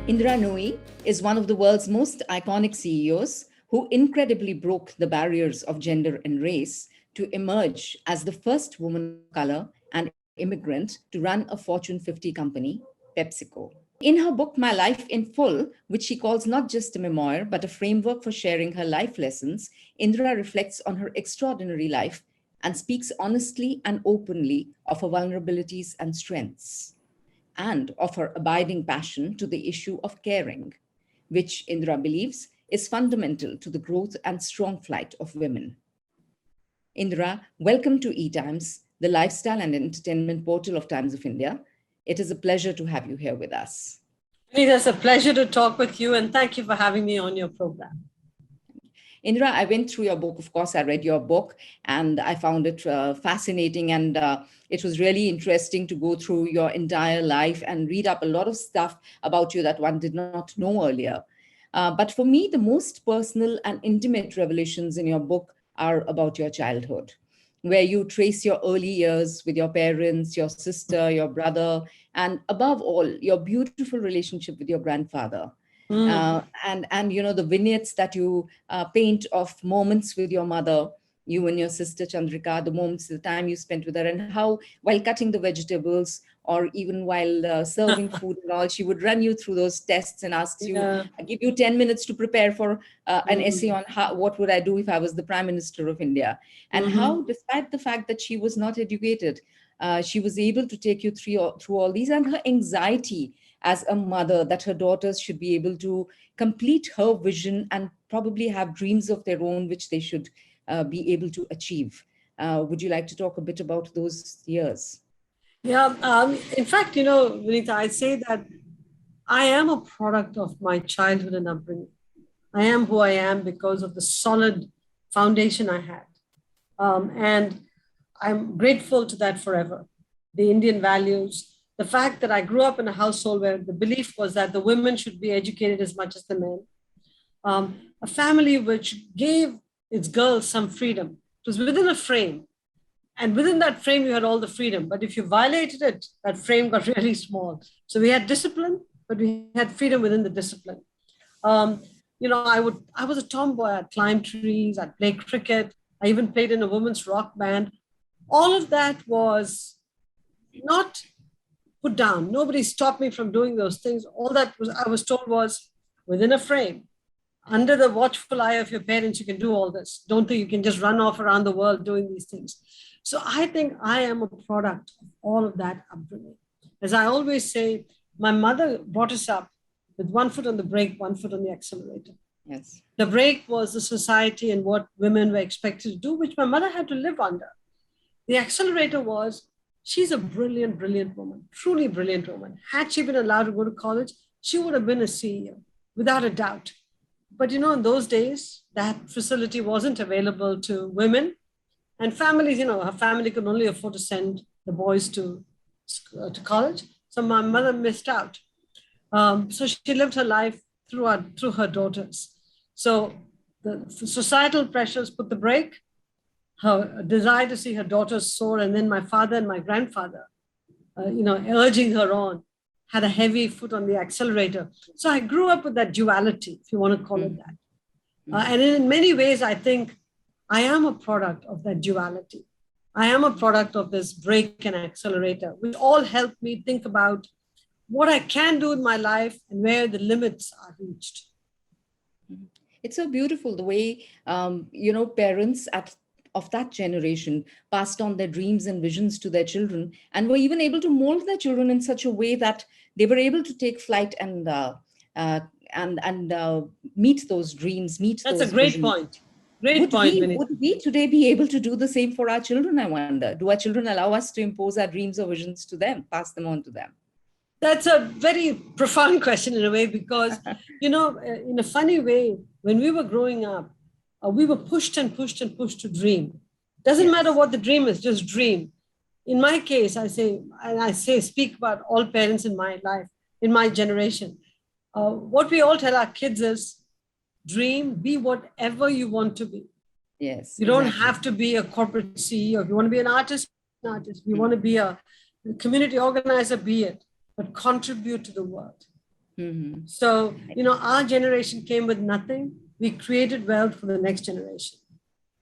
Indra Nooyi is one of the world's most iconic CEOs who incredibly broke the barriers of gender and race to emerge as the first woman of color and immigrant to run a Fortune 50 company, PepsiCo. In her book, My Life in Full, which she calls not just a memoir, but a framework for sharing her life lessons, Indra reflects on her extraordinary life and speaks honestly and openly of her vulnerabilities and strengths, and of her abiding passion to the issue of caring, which Indra believes is fundamental to the growth and strong flight of women. Indra, welcome to eTimes, the lifestyle and entertainment portal of Times of India. It is a pleasure to have you here with us. It's a pleasure to talk with you, and thank you for having me on your program. Indra, I went through your book. Of course, I read your book and I found it fascinating. And it was really interesting to go through your entire life and read up a lot of stuff about you that one did not know earlier. But for me, the most personal and intimate revelations in your book are about your childhood, where you trace your early years with your parents, your sister, your brother, and above all, your beautiful relationship with your grandfather. And you know, the vignettes that you paint of moments with your mother, you and your sister Chandrika, the moments, the time you spent with her, and how while cutting the vegetables or even while serving food and all, she would run you through those tests and asks you, give you 10 minutes to prepare for an essay on what would I do if I was the Prime Minister of India. And how, despite the fact that she was not educated, she was able to take you through all these, and her anxiety as a mother that her daughters should be able to complete her vision and probably have dreams of their own, which they should be able to achieve. Would you like to talk a bit about those years? Yeah. In fact, Vinita, I say that I am a product of my childhood and upbringing. I am who I am because of the solid foundation I had. And I'm grateful to that forever. The Indian values, the fact that I grew up in a household where the belief was that the women should be educated as much as the men. A family which gave its girls some freedom. It was within a frame. And within that frame, you had all the freedom. But if you violated it, that frame got really small. So we had discipline, but we had freedom within the discipline. I was a tomboy. I'd climb trees. I'd play cricket. I even played in a women's rock band. All of that was not put down. Nobody stopped me from doing those things. All that I was told was within a frame. Under the watchful eye of your parents, you can do all this. Don't think you can just run off around the world doing these things. So I think I am a product of all of that upbringing. As I always say, my mother brought us up with one foot on the brake, one foot on the accelerator. Yes. The brake was the society and what women were expected to do, which my mother had to live under. The accelerator was, she's a brilliant, brilliant woman, truly brilliant woman. Had she been allowed to go to college, she would have been a CEO, without a doubt. But in those days, that facility wasn't available to women. And families, her family could only afford to send the boys to college. So my mother missed out. So she lived her life through her daughters. So the societal pressures put the brake, her desire to see her daughters soar, and then my father and my grandfather, urging her on, had a heavy foot on the accelerator. So I grew up with that duality, if you want to call it that. And in many ways, I think I am a product of that duality. I am a product of this brake and accelerator, which all help me think about what I can do in my life and where the limits are reached. It's so beautiful the way, parents of that generation passed on their dreams and visions to their children and were even able to mold their children in such a way that they were able to take flight and meet those dreams, That's those a great visions. point. Great point. Would we today be able to do the same for our children, I wonder? Do our children allow us to impose our dreams or visions to them, pass them on to them? That's a very profound question in a way, because, in a funny way, when we were growing up, we were pushed and pushed and pushed to dream. Doesn't matter what the dream is, just dream. In my case, speak about all parents in my life, in my generation. What we all tell our kids is, dream, be whatever you want to be. Yes. You don't have to be a corporate CEO. If you want to be an artist, If you want to be a community organizer, be it, but contribute to the world. Mhm. So, our generation came with nothing. We created wealth for the next generation.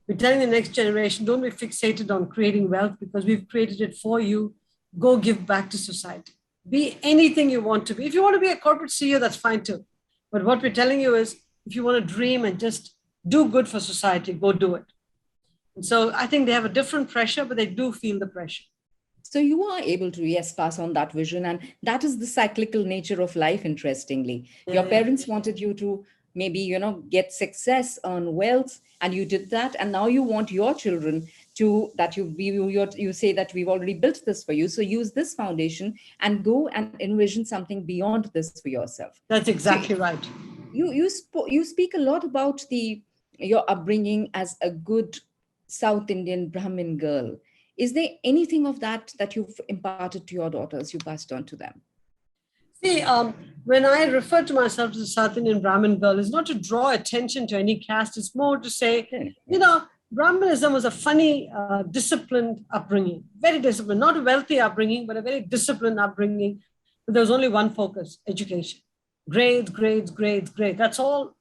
We're telling the next generation, don't be fixated on creating wealth because we've created it for you. Go give back to society. Be anything you want to be. If you want to be a corporate CEO, that's fine too. But what we're telling you is if you want to dream and just do good for society, go do it. And so I think they have a different pressure, but they do feel the pressure. So you are able to, yes, pass on that vision. And that is the cyclical nature of life, interestingly. Your Yeah, yeah. parents wanted you to maybe, get success, earn wealth, and you did that. And now you want your children to, that you say that we've already built this for you. So use this foundation and go and envision something beyond this for yourself. That's So exactly right. you speak a lot about your upbringing as a good South Indian Brahmin girl. Is there anything of that you've imparted to your daughters, you passed on to them? See, when I refer to myself as a South Indian Brahmin girl, it's not to draw attention to any caste. It's more to say, Yeah, you yeah. know, Brahminism was a funny, disciplined upbringing, very disciplined, not a wealthy upbringing, but a very disciplined upbringing. But there was only one focus: education, grades, grades, grades, grades. That's all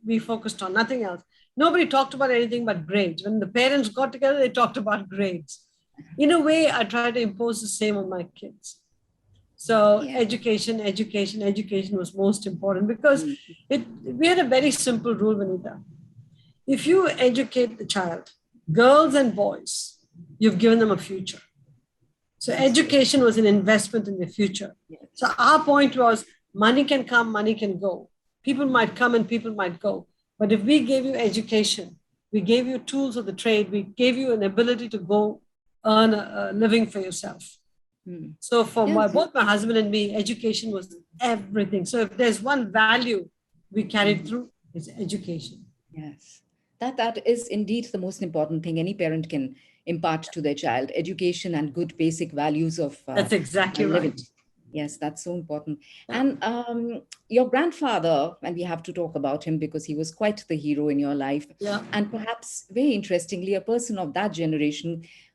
we focused on, nothing else. Nobody talked about anything but grades. When the parents got together, they talked about grades. In a way, I try to impose the same on my kids. So Yeah. education, education, education was most important because Mm. we had a very simple rule, Vanita. If you educate the child, girls and boys, you've given them a future. So That's true. education was an investment in the future. Yes. So our point was money can come, money can go. People might come and people might go. But if we gave you education, we gave you tools of the trade, we gave you an ability to go earn a living for yourself. Mm. So for Yes. both my husband and me, education was everything. So if there's one value we carried Mhm. through, it's education. Yes. That is indeed the most important thing any parent can impart to their child: education and good basic values of That's exactly right. living. Yes, that's so important. Yeah. And your grandfather, and we have to talk about him because he was quite the hero in your life. Yeah. And perhaps very interestingly, a person of that generation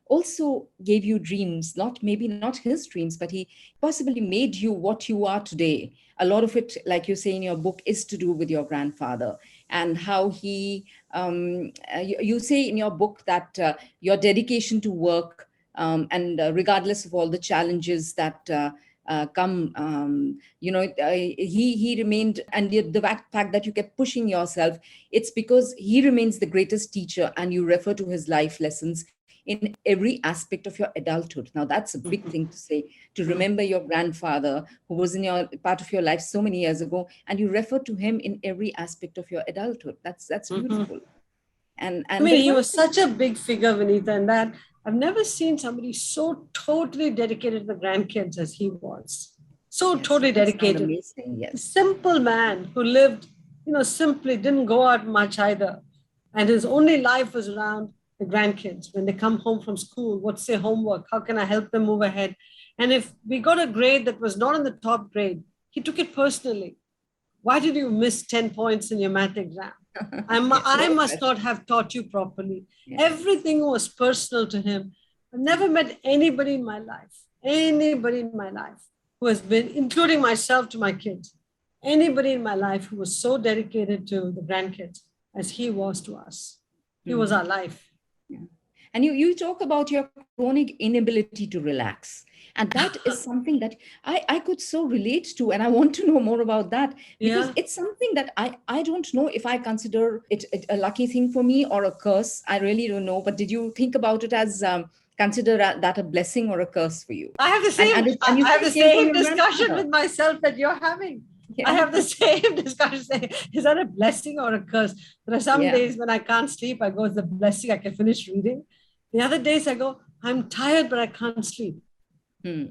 also gave you dreams, not maybe not his dreams, but he possibly made you what you are today. A lot of it, like you say in your book, is to do with your grandfather and how you say in your book that your dedication to work, and regardless of all the challenges that come, he remained, and the fact that you kept pushing yourself, it's because he remains the greatest teacher, and you refer to his life lessons in every aspect of your adulthood. Now that's a big thing to say, to remember your grandfather who was in your part of your life so many years ago, and you refer to him in every aspect of your adulthood. That's Mhm. beautiful. I And mean, there's he one was thing. such a big figure, Vinita, and that I've never seen somebody so totally dedicated to the grandkids as he was. So Yes, it totally must sound dedicated. amazing. Yes. Simple man who lived, simply, didn't go out much either. And his only life was around the grandkids. When they come home from school, what's their homework? How can I help them move ahead? And if we got a grade that was not in the top grade, he took it personally. Why did you miss 10 points in your math exam? Yes, a I lot of must not questions. have taught you properly. Yes. Everything was personal to him. I've never met anybody in my life who has been, including myself to my kids, anybody in my life who was so dedicated to the grandkids as he was to us. He was Hmm. our life. Yeah. And you talk about your chronic inability to relax. And that is something that I could so relate to. And I want to know more about that because Yeah. it's something that I don't know if I consider it a lucky thing for me or a curse. I really don't know. But did you think about it as consider that a blessing or a curse for you? I have the And same and you I say have it the came from same your discussion grandfather. with myself that you're having. I Yeah. have the same discussion saying, is that a blessing or a curse? There are some Yeah. days when I can't sleep, I go, it's a blessing, I can finish reading. The other days I go, I'm tired, but I can't sleep. Hmm.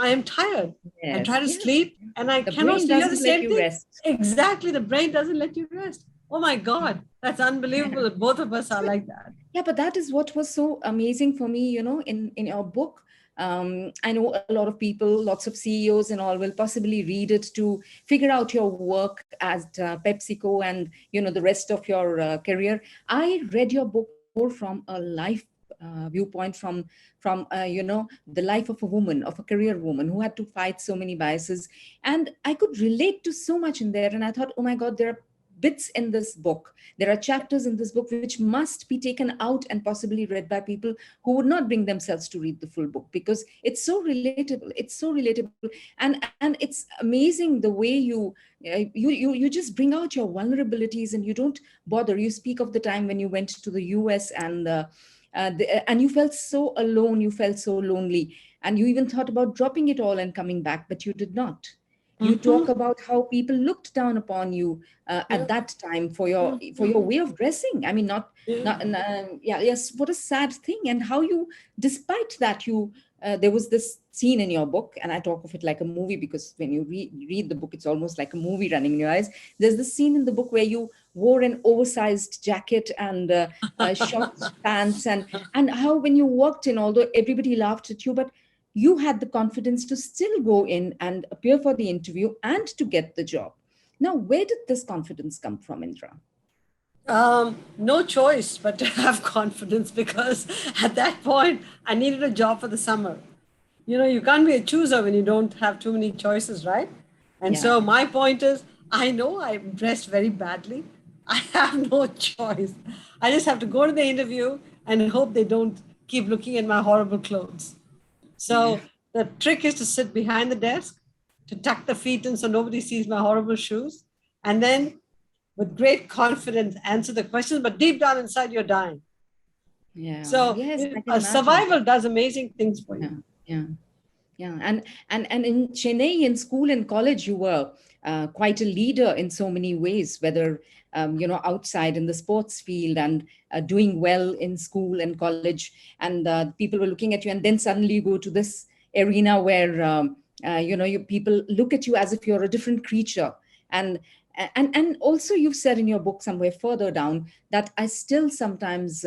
I am tired. I try Yes. to Yeah. sleep and I The cannot brain sleep. You have doesn't the let same you thing? rest. Exactly. The brain doesn't let you rest. Oh my God. That's unbelievable Yeah. that both of us are So, like that. yeah, but that is what was so amazing for me, in your book. I know a lot of people, lots of CEOs and all will possibly read it to figure out your work at PepsiCo and, the rest of your career. I read your book more from a life viewpoint from the life of a woman, of a career woman who had to fight so many biases, and I could relate to so much in there. And I thought, oh my God, there are bits in this book, there are chapters in this book which must be taken out and possibly read by people who would not bring themselves to read the full book, because it's so relatable, and it's amazing the way you just bring out your vulnerabilities, and you don't bother. You speak of the time when you went to the US, and you felt so alone, you felt so lonely, and you even thought about dropping it all and coming back, but you did not. You talk about how people looked down upon you Yeah. at that time for your way of dressing. I mean, yeah, yes, what a sad thing. And how you, despite that, there was this scene in your book, and I talk of it like a movie, because when you read the book, it's almost like a movie running in your eyes. There's this scene in the book where you wore an oversized jacket and short pants, and how when you walked in, although everybody laughed at you, but you had the confidence to still go in and appear for the interview and to get the job. Now, where did this confidence come from, Indra? No choice but to have confidence, because at that point I needed a job for the summer. You can't be a chooser when you don't have too many choices, right? And Yeah. so my point is, I know I'm dressed very badly. I have no choice. I just have to go to the interview and hope they don't keep looking at my horrible clothes. Yeah. So the trick is to sit behind the desk, to tuck the feet in so nobody sees my horrible shoes, and then with great confidence answer the questions, but deep down inside you're dying. Yeah. So Yes, I can a imagine. survival does amazing things for Yeah. you. Yeah. Yeah, and in Chennai, in school and college, you were quite a leader in so many ways, whether outside in the sports field, and doing well in school and college, and people were looking at you, and then suddenly you go to this arena where people look at you as if you're a different creature, and and also you've said in your book somewhere further down that I still sometimes.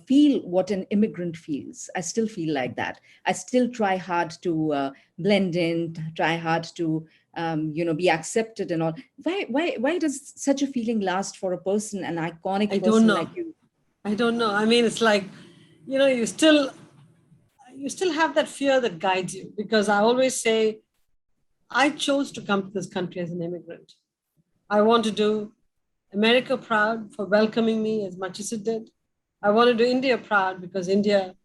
Feel what an immigrant feels. I still feel like that. I still try hard to blend in, try hard to be accepted and all. Why does such a feeling last for a person, an I iconic don't person know. like you? I don't know. I mean, it's like, you still have that fear that guides you, because I always say I chose to come to this country as an immigrant. I want to do America proud for welcoming me as much as it did. I want to do India proud because India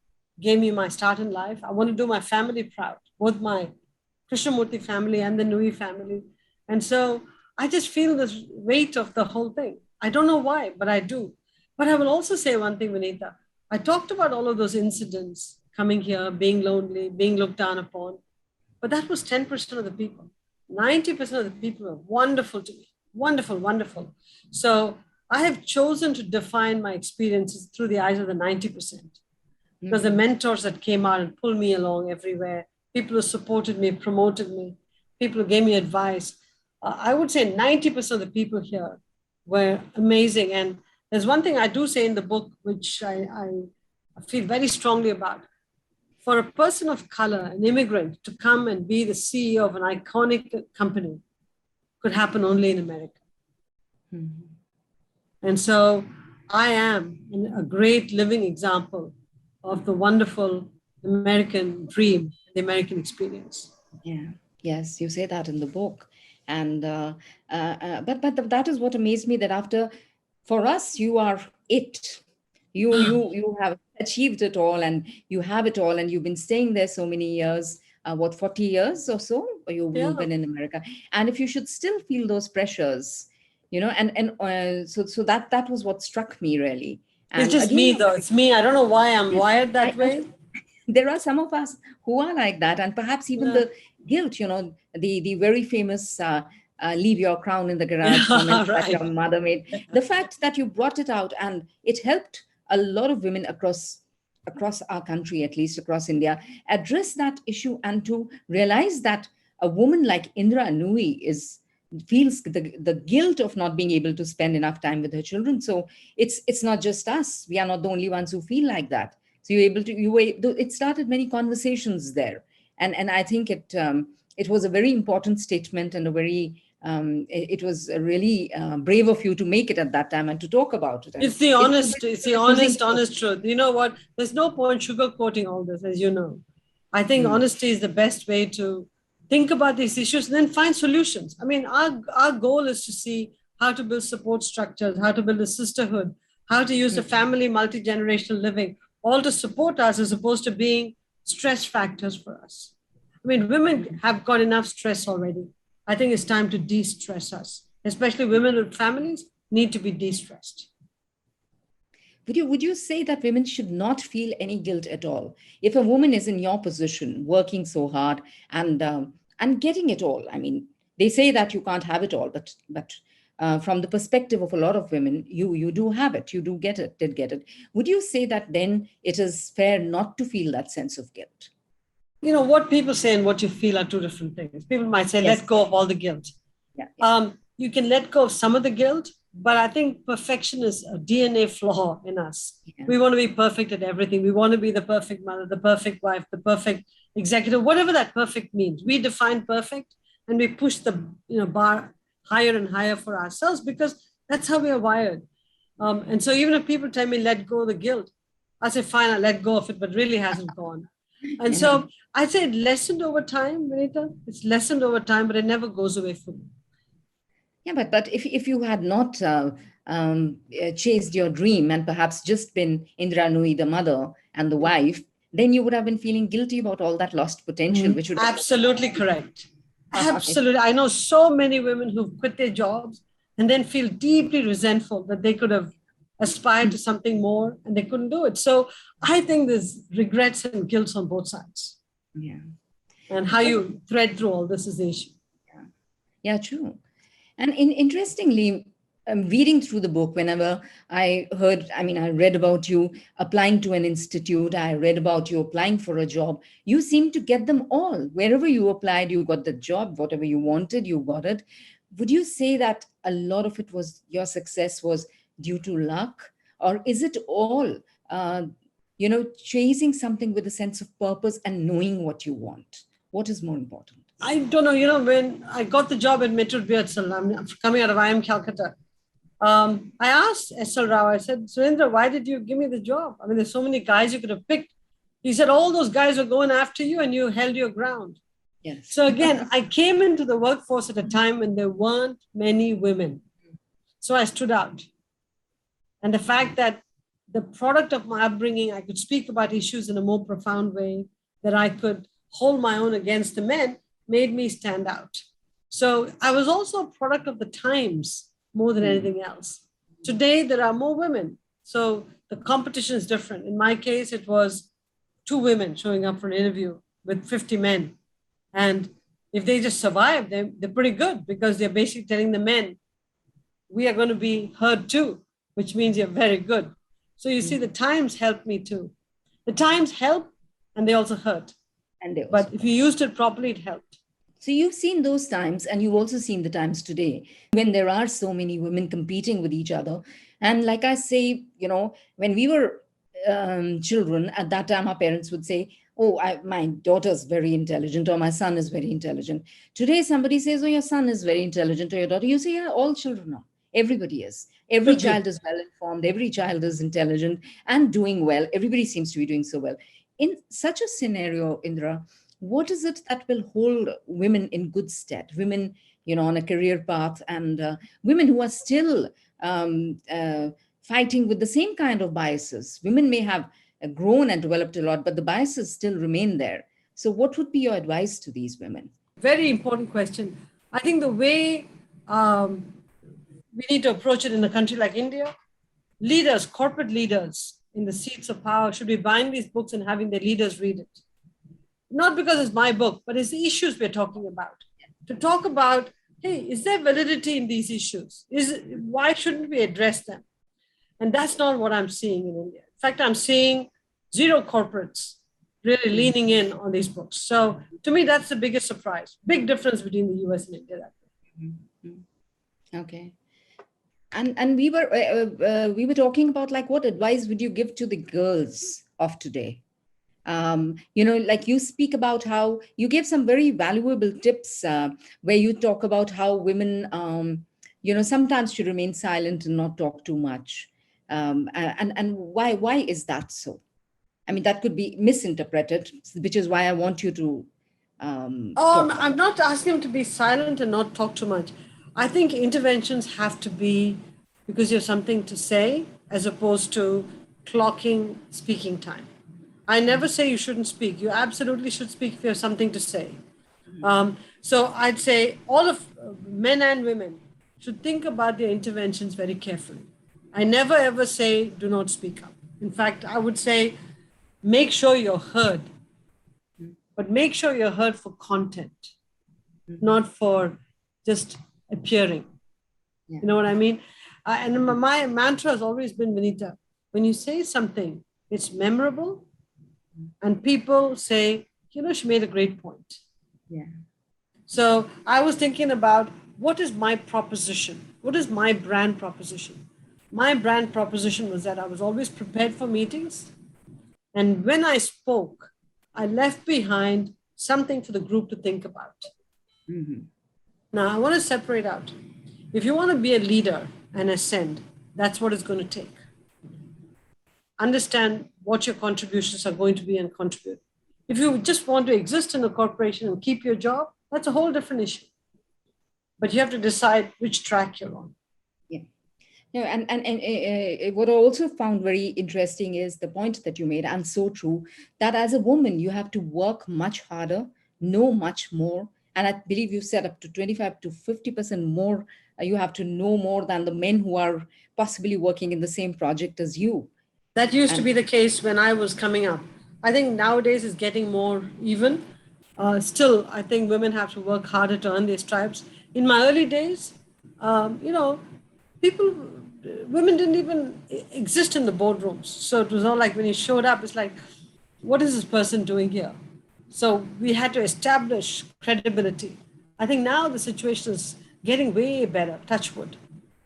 gave me my start in life. I want to do my family proud, both my Krishnamurti family and the Nooyi family. And so I just feel this weight of the whole thing. I don't know why, but I do. But I will also say one thing, Vinita. I talked about all of those incidents coming here, being lonely, being looked down upon, but that was 10% of the people. 90% of the people were wonderful to me. Wonderful, wonderful. So I have chosen to define my experiences through the eyes of the 90%, because the Mhm. mentors that came out and pulled me along everywhere, people who supported me, promoted me, people who gave me advice. I would say 90% of the people here were amazing. And there's one thing I do say in the book, which I feel very strongly about. For a person of color, an immigrant, to come and be the CEO of an iconic company could happen only in America. Mhm. And so I am a great living example of the wonderful American dream, the American experience. Yeah. Yes, you say that in the book, and but that is what amazed me, that after, for us, you are it. You have achieved it all, and you have it all, and you've been staying there so many years. What, 40 years or so? Or you've Yeah, been in America, and if you should still feel those pressures, so that was what struck me really. it's And just me again, though. It's me. I don't know why I'm yes, wired that I way. there are some of us who are like that, and perhaps even Yeah, the guilt, the very famous leave your crown in the garage comment yeah, that right. your mother made. The fact that you brought it out, and it helped a lot of women across our country, at least across India, address that issue, and to realize that a woman like Indra Nooyi is feels the guilt of not being able to spend enough time with her children. So it's not just us, we are not the only ones who feel like that. So you're able to you were it started many conversations there, and I think it was a very important statement, and a very it was really brave of you to make it at that time and to talk about it. And It's the it was a honest, bit it's the confusing. honest truth. You know what? There's no point sugarcoating all this, as you know. I think Mm, honesty is the best way to think about these issues and then find solutions. I mean, our goal is to see how to build support structures, how to build a sisterhood, how to use the mm, family multi-generational living, all to support us as opposed to being stress factors for us. I mean, women have got enough stress already. I think it's time to de-stress us, especially women with families need to be de-stressed. would you say that women should not feel any guilt at all if a woman is in your position, working so hard and getting it all? I mean, they say that you can't have it all, but from the perspective of a lot of women, you do have it, you do get it, did get it. Would you say that then it is fair not to feel that sense of guilt? You know, what people say and what you feel are two different things. People might say, Yes. let go of all the guilt. Yeah. Yeah. You can let go of some of the guilt, but I think perfection is a DNA flaw in us. Yeah. We want to be perfect at everything. We want to be the perfect mother, the perfect wife, the perfect executive, whatever that perfect means. We define perfect and we push the bar higher and higher for ourselves because that's how we are wired. And so even if people tell me let go of the guilt, I say fine, I let go of it, but really hasn't gone. And Yeah. so I'd say it lessened over time, Vinita. It's lessened over time, but it never goes away fully. Yeah, but if you had not chased your dream and perhaps just been Indra Nooyi, the mother and the wife, then you would have been feeling guilty about all that lost potential, which would Absolutely correct. have. Absolutely. I know so many women who've quit their jobs and then feel deeply resentful that they could have aspired to something more and they couldn't do it. So I think there's regrets and guilt on both sides. Yeah. And how you thread through all this is the issue. Yeah, yeah, true. And interestingly, reading through the book, whenever I read about you applying to an institute, I read about you applying for a job, you seem to get them all. Wherever you applied, you got the job, whatever you wanted, you got it. Would you say that a lot of it was your success was due to luck? Or is it all, chasing something with a sense of purpose and knowing what you want? What is more important? I don't know, when I got the job at Metro BSL, I'm coming out of IM Calcutta. I asked SL Rao, I said, Surendra, why did you give me the job? I mean, there's so many guys you could have picked. He said, all those guys were going after you and you held your ground. Yes. So again, I came into the workforce at a time when there weren't many women. So I stood out. And the fact that the product of my upbringing, I could speak about issues in a more profound way, that I could hold my own against the men, made me stand out. So I was also a product of the times more than anything else. Today, there are more women. So the competition is different. In my case, it was 2 women showing up for an interview with 50 men. And if they just survive, they're pretty good because they're basically telling the men, we are going to be heard too, which means you're very good. So you see, the times helped me too. The times help and they also hurt. And they also But if you used it properly, it helped. So you've seen those times, and you've also seen the times today when there are so many women competing with each other. And like I say, when we were children, at that time, our parents would say, oh, my daughter's very intelligent, or my son is very intelligent. Today, somebody says, oh, your son is very intelligent, or your daughter. You say, yeah, all children are. Everybody is. Every child is well informed. Every child is intelligent and doing well. Everybody seems to be doing so well. In such a scenario, Indra, what is it that will hold women in good stead? Women, on a career path, and women who are still fighting with the same kind of biases. Women may have grown and developed a lot, but the biases still remain there. So, what would be your advice to these women? Very important question. I think the way we need to approach it in a country like India, leaders, corporate leaders in the seats of power should be buying these books and having their leaders read it. Not because it's my book, but it's the issues we're talking about. To talk about, hey, is there validity in these issues? Why shouldn't we address them? And that's not what I'm seeing in India. In fact, I'm seeing zero corporates really leaning in on these books. So to me, that's the biggest surprise. Big difference between the US and India. Okay. And we were talking about, like, what advice would you give to the girls of today? Like you speak about how you gave some very valuable tips where you talk about how women, sometimes should remain silent and not talk too much. And why is that so? I mean, that could be misinterpreted, which is why I want you to talk about. I'm not asking him to be silent and not talk too much. I think interventions have to be because you have something to say as opposed to clocking speaking time. I never say you shouldn't speak. You absolutely should speak if you have something to say. So I'd say all of men and women should think about their interventions very carefully. I never ever say do not speak up. In fact, I would say make sure you're heard, but make sure you're heard for content, not for just appearing. Yeah. You know what I mean? And my mantra has always been, Vinita, when you say something, it's memorable, and people say, she made a great point. Yeah. So I was thinking about what is my proposition? What is my brand proposition? My brand proposition was that I was always prepared for meetings. And when I spoke, I left behind something for the group to think about. Mm-hmm. Now, I want to separate out. If you want to be a leader and ascend, that's what it's going to take. Understand what your contributions are going to be and contribute. If you just want to exist in a corporation and keep your job, that's a whole different issue. But you have to decide which track you're on. Yeah. No, and what I also found very interesting is the point that you made, and so true, that as a woman, you have to work much harder, know much more. And I believe you said up to 25 to 50% more, you have to know more than the men who are possibly working in the same project as you. That used to And be the case when I was coming up. I think nowadays it's getting more even. Still, I think women have to work harder to earn their stripes. In my early days, people, women didn't even exist in the boardrooms. So it was not like when you showed up, it's like, what is this person doing here? So we had to establish credibility. I think now the situation is getting way better, touch wood.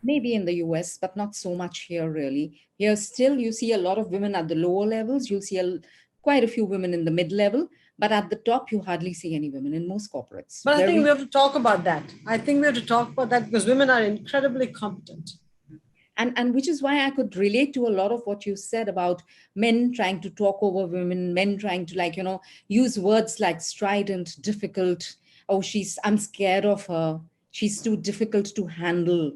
maybe in the US, but not so much here really. Here, still, you see a lot of women at the lower levels. You'll see quite a few women in the mid level, but at the top, you hardly see any women in most corporates. But I think we Very. have to talk about that. I think we have to talk about that because women are incredibly competent. And which is why I could relate to a lot of what you said about men trying to talk over women, men trying to, like, use words like strident, difficult. Oh, I'm scared of her. She's too difficult to handle.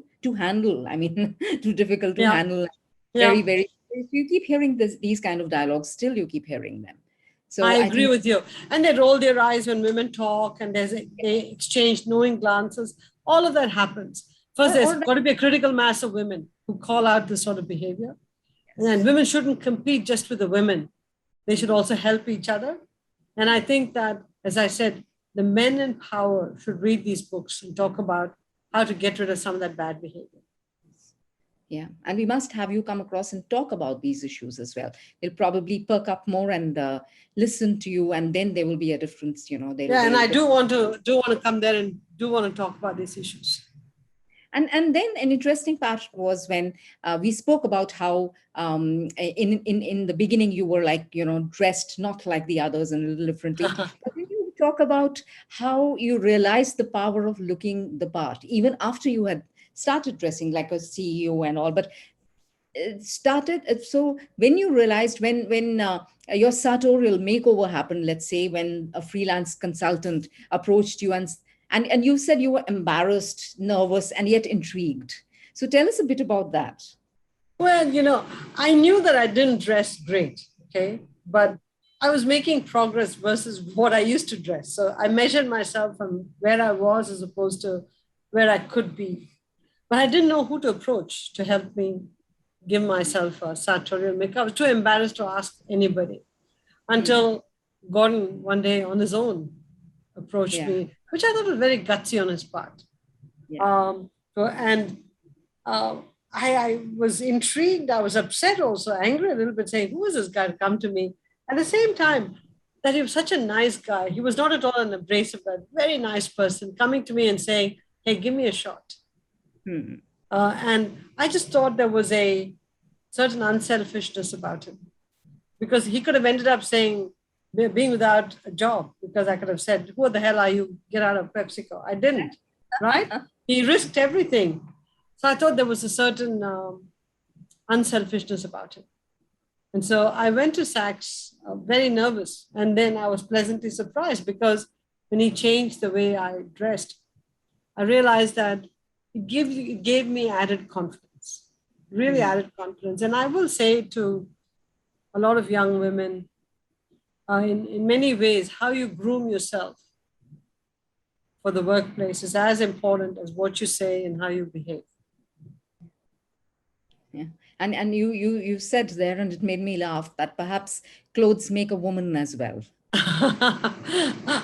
I mean, too difficult to Yeah, handle. Very, yeah, very. If you keep hearing these kind of dialogues, still you keep hearing them. I So I agree think, with you. And they roll their eyes when women talk and they exchange knowing glances. All of that happens. First, there's or got to be a critical mass of women who call out this sort of behavior. And then women shouldn't compete just with the women. They should also help each other. And I think that, as I said, the men in power should read these books and talk about how to get rid of some of that bad behavior. yeah, and we must have you come across and talk about these issues as well. They'll probably perk up more and listen to you, and then there will be a difference. Yeah, and I they'll do want to come there and do want to talk about these issues. and then an interesting part was when we spoke about how in the beginning you were, like, dressed not like the others and a little differently. But then you talk about how you realized the power of looking the part even after you had started dressing like a CEO and all. But it started so when you realized, when your sartorial makeover happened, let's say when a freelance consultant approached you, and you said you were embarrassed, nervous, and yet intrigued. So tell us a bit about that. Well, I knew that I didn't dress great, okay? But I was making progress versus what I used to dress. So I measured myself from where I was as opposed to where I could be. But I didn't know who to approach to help me give myself a sartorial makeup. I was too embarrassed to ask anybody Hmm. until Gordon one day on his own approached Yeah. me, which I thought was very gutsy on his part. Yeah. And uh, I was intrigued. I was upset, also angry a little bit, saying, "Who is this guy to come to me?" At the same time, that he was such a nice guy. He was not at all an abrasive guy, very nice person, coming to me and saying, "Hey, give me a shot." Hmm. And I just thought there was a certain unselfishness about him because he could have ended up saying, being without a job, because I could have said, who the hell are you? Get out of PepsiCo. I didn't, right? He risked everything. So I thought there was a certain unselfishness about him. And so I went to Saks very nervous. And then I was pleasantly surprised, because when he changed the way I dressed, I realized that it gave me added confidence, really added confidence. And I will say to a lot of young women, in many ways, how you groom yourself for the workplace is as important as what you say and how you behave. Yeah. And you said there, and it made me laugh, that perhaps clothes make a woman as well.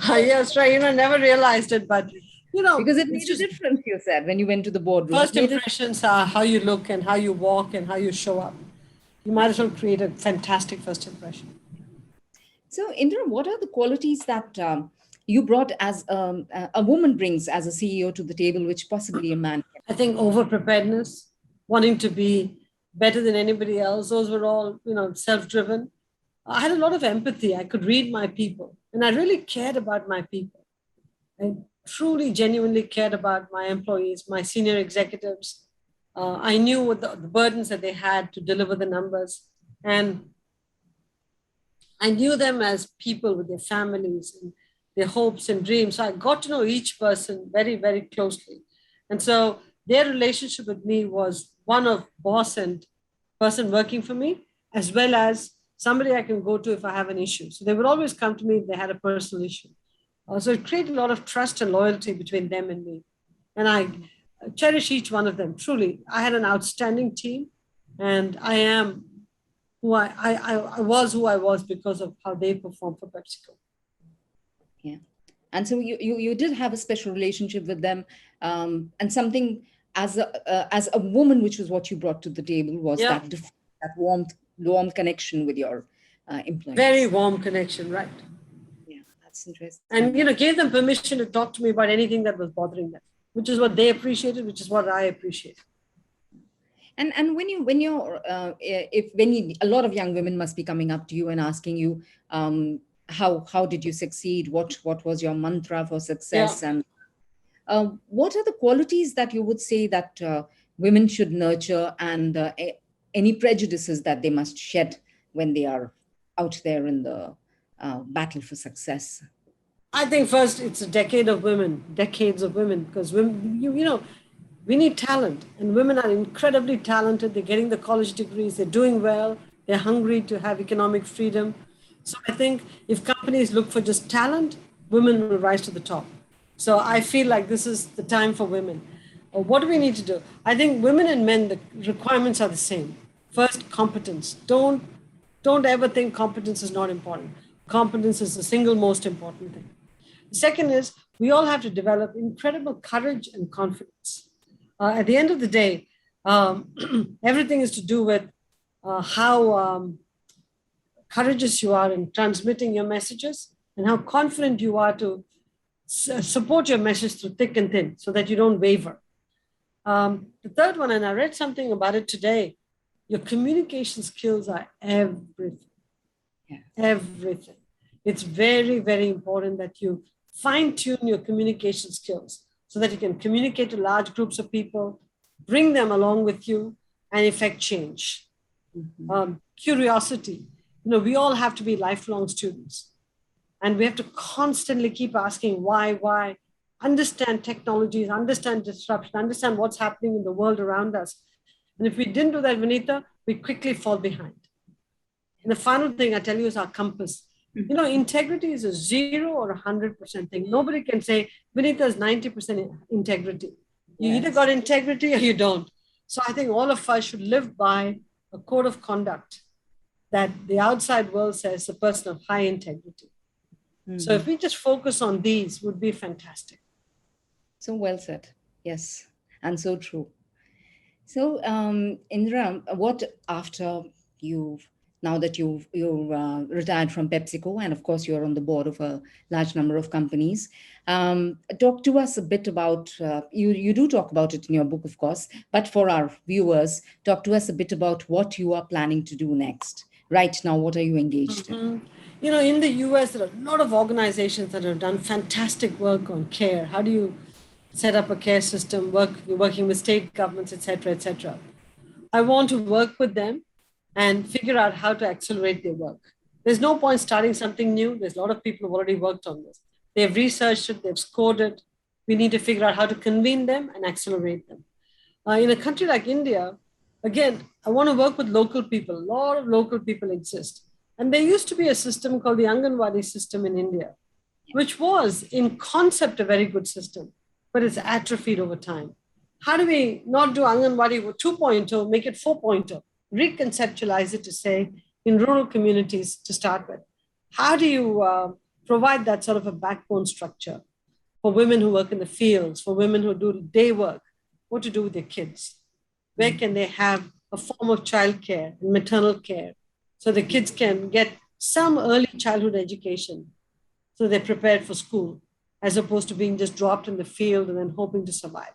Yes, right. Never realized it, but Because it it's made a just difference, you said, when you went to the boardroom. first impressions are how you look and how you walk and how you show up. You might as well create a fantastic first impression. So, Indra, what are the qualities that you brought as a woman brings as a CEO to the table, which possibly a man can? I think over preparedness, wanting to be better than anybody else, those were all, self-driven. I had a lot of empathy. I could read my people, and I really cared about my people. I truly, genuinely cared about my employees, my senior executives. I knew what the burdens that they had to deliver the numbers. And I knew them as people with their families and their hopes and dreams. So I got to know each person very, very closely. And so their relationship with me was one of boss and person working for me, as well as somebody I can go to if I have an issue. So they would always come to me if they had a personal issue. So it created a lot of trust and loyalty between them and me. And I cherish each one of them. Truly, I had an outstanding team, and I am I was who I was because of how they performed for PepsiCo. Yeah. And so you did have a special relationship with them, and something as a woman, which was what you brought to the table, was that warm connection with your employees. Very warm connection, right? Yeah, that's interesting. And gave them permission to talk to me about anything that was bothering them, which is what they appreciated, which is what I appreciate. And a lot of young women must be coming up to you and asking you, how did you succeed? What was your mantra for success? Yeah. And what are the qualities that you would say that women should nurture, and any prejudices that they must shed when they are out there in the battle for success? I think first it's a decades of women, because women, we need talent, and women are incredibly talented. They're getting the college degrees, they're doing well, they're hungry to have economic freedom. So I think if companies look for just talent, women will rise to the top. So I feel like this is the time for women. What do we need to do? I think women and men, the requirements are the same. First, competence. Don't ever think competence is not important. Competence is the single most important thing. The second is we all have to develop incredible courage and confidence. At the end of the day, everything is to do with how courageous you are in transmitting your messages, and how confident you are to support your message through thick and thin, so that you don't waver. The third one, and I read something about it today, your communication skills are everything. Yeah. Everything. It's very, very important that you fine-tune your communication skills so that you can communicate to large groups of people, bring them along with you, and effect change. Mm-hmm. Curiosity. We all have to be lifelong students. And we have to constantly keep asking why, understand technologies, understand disruption, understand what's happening in the world around us. And if we didn't do that, Vinita, we quickly fall behind. And the final thing I tell you is our compass. Integrity is a 0 or 100% thing. Nobody can say Vinita is 90% integrity. You either got integrity or you don't. So I think all of us should live by a code of conduct that the outside world says a person of high integrity. Mm-hmm. So if we just focus on these, would be fantastic. So well said. Yes, and so true. So Indra, what after now that you're retired from PepsiCo, and of course you're on the board of a large number of companies, talk to us a bit about, you do talk about it in your book, of course, but for our viewers, talk to us a bit about what you are planning to do next. Right now, what are you engaged in? Mhm. You know, in the US, there are a lot of organizations that have done fantastic work on care. How do you set up a care system, working with state governments, et cetera, et cetera. I want to work with them and figure out how to accelerate their work. There's no point starting something new. There's a lot of people who've already worked on this. They've researched it, they've scored it. We need to figure out how to convene them and accelerate them. In a country like India, again, I want to work with local people. A lot of local people exist. And there used to be a system called the Anganwadi system in India, which was in concept a very good system, but it's atrophied over time. How do we not do Anganwadi 2.0, make it 4.0, reconceptualize it to say in rural communities to start with? How do you provide that sort of a backbone structure for women who work in the fields, for women who do day work, what to do with their kids? Where can they have a form of childcare and maternal care so the kids can get some early childhood education so they're prepared for school as opposed to being just dropped in the field and then hoping to survive.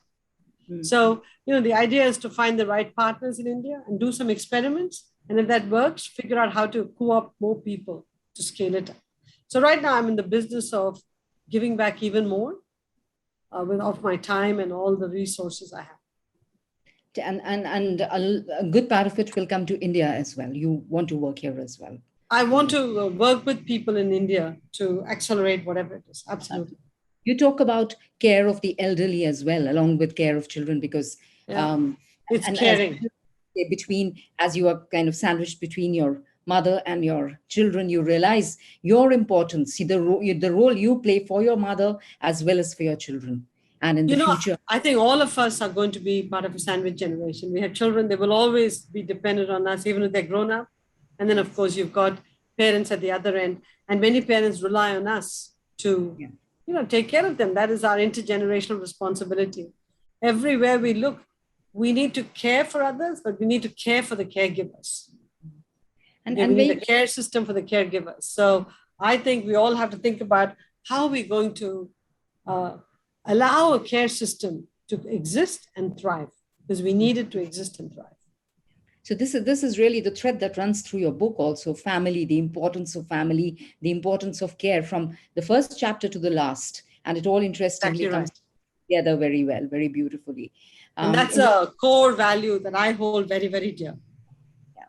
So, the idea is to find the right partners in India and do some experiments. And if that works, figure out how to co-opt more people to scale it up. So right now I'm in the business of giving back even more of my time and all the resources I have. And a good part of it will come to India as well. You want to work here as well. I want to work with people in India to accelerate whatever it is. Absolutely. You talk about care of the elderly as well, along with care of children, because it's and caring. As you are kind of sandwiched between your mother and your children, you realize your importance, see the role you play for your mother as well as for your children. And in the future, I think all of us are going to be part of a sandwich generation. We have children, they will always be dependent on us, even if they're grown up. And then, of course, you've got parents at the other end. And many parents rely on us to, take care of them. That is our intergenerational responsibility. Everywhere we look, we need to care for others, but we need to care for the caregivers. And we need a care system for the caregivers. So I think we all have to think about how we're going to allow a care system to exist and thrive, because we need it to exist and thrive. So this is really the thread that runs through your book also, family, the importance of family, the importance of care from the first chapter to the last. And it all interestingly comes together very well, very beautifully. And that's a core value that I hold very, very dear. Yeah.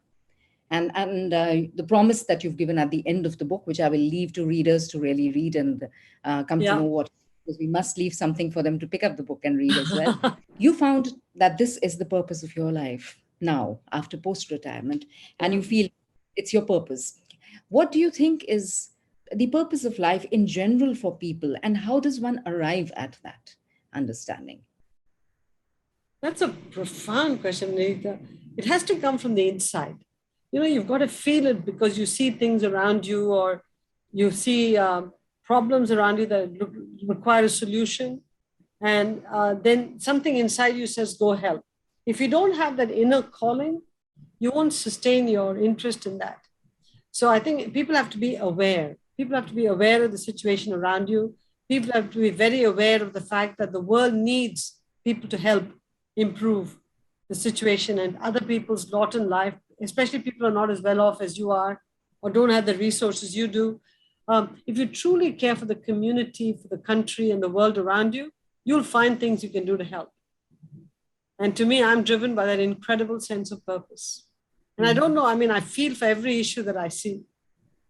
And the promise that you've given at the end of the book, which I will leave to readers to really read and come to know what, because we must leave something for them to pick up the book and read as well. You found that this is the purpose of your life now, after post-retirement, and you feel it's your purpose. What do you think is the purpose of life in general for people, and how does one arrive at that understanding? That's a profound question, Vinita. It has to come from the inside. You've got to feel it because you see things around you, or you see problems around you that require a solution. And then something inside you says, go help. If you don't have that inner calling, you won't sustain your interest in that. So I think people have to be aware. People have to be aware of the situation around you. People have to be very aware of the fact that the world needs people to help improve the situation and other people's lot in life, especially people who are not as well off as you are or don't have the resources you do. If you truly care for the community, for the country and the world around you, you'll find things you can do to help. And to me, I'm driven by that incredible sense of purpose. And I don't know, I feel for every issue that I see.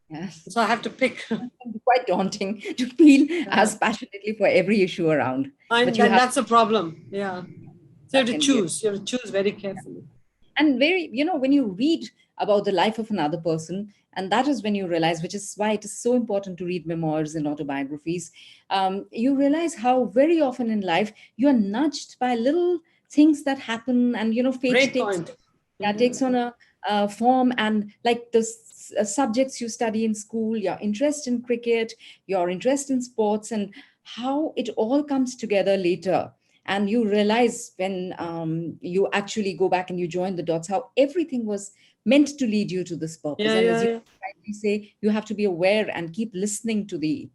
Yes. So I have to pick. It's quite daunting to feel as passionately for every issue around. That's a problem. Yeah. So you have to choose. You have to choose very carefully. And when you read about the life of another person, and that is when you realize, which is why it is so important to read memoirs and autobiographies, you realize how very often in life you are nudged by little things that happen, and fate takes on a form, and like the subjects you study in school, your interest in cricket, your interest in sports, and how it all comes together later. And you realize when you actually go back and you join the dots, how everything was meant to lead you to this purpose. As you rightly say, you have to be aware and keep listening to the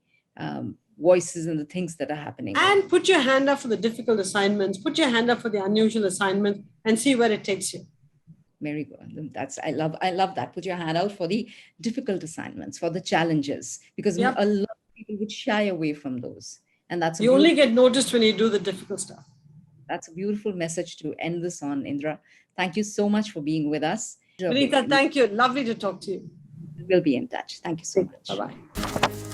voices and the things that are happening. And put your hand up for the difficult assignments, put your hand up for the unusual assignments, and see where it takes you. Very good. I love that. Put your hand out for the difficult assignments, for the challenges, because Yep. a lot of people would shy away from those. And You only get noticed when you do the difficult stuff. that's a beautiful message to end this on, Indra. Thank you so much for being with us. Vinita, thank you. Lovely to talk to you. We'll be in touch. Thank you so much. Bye-bye.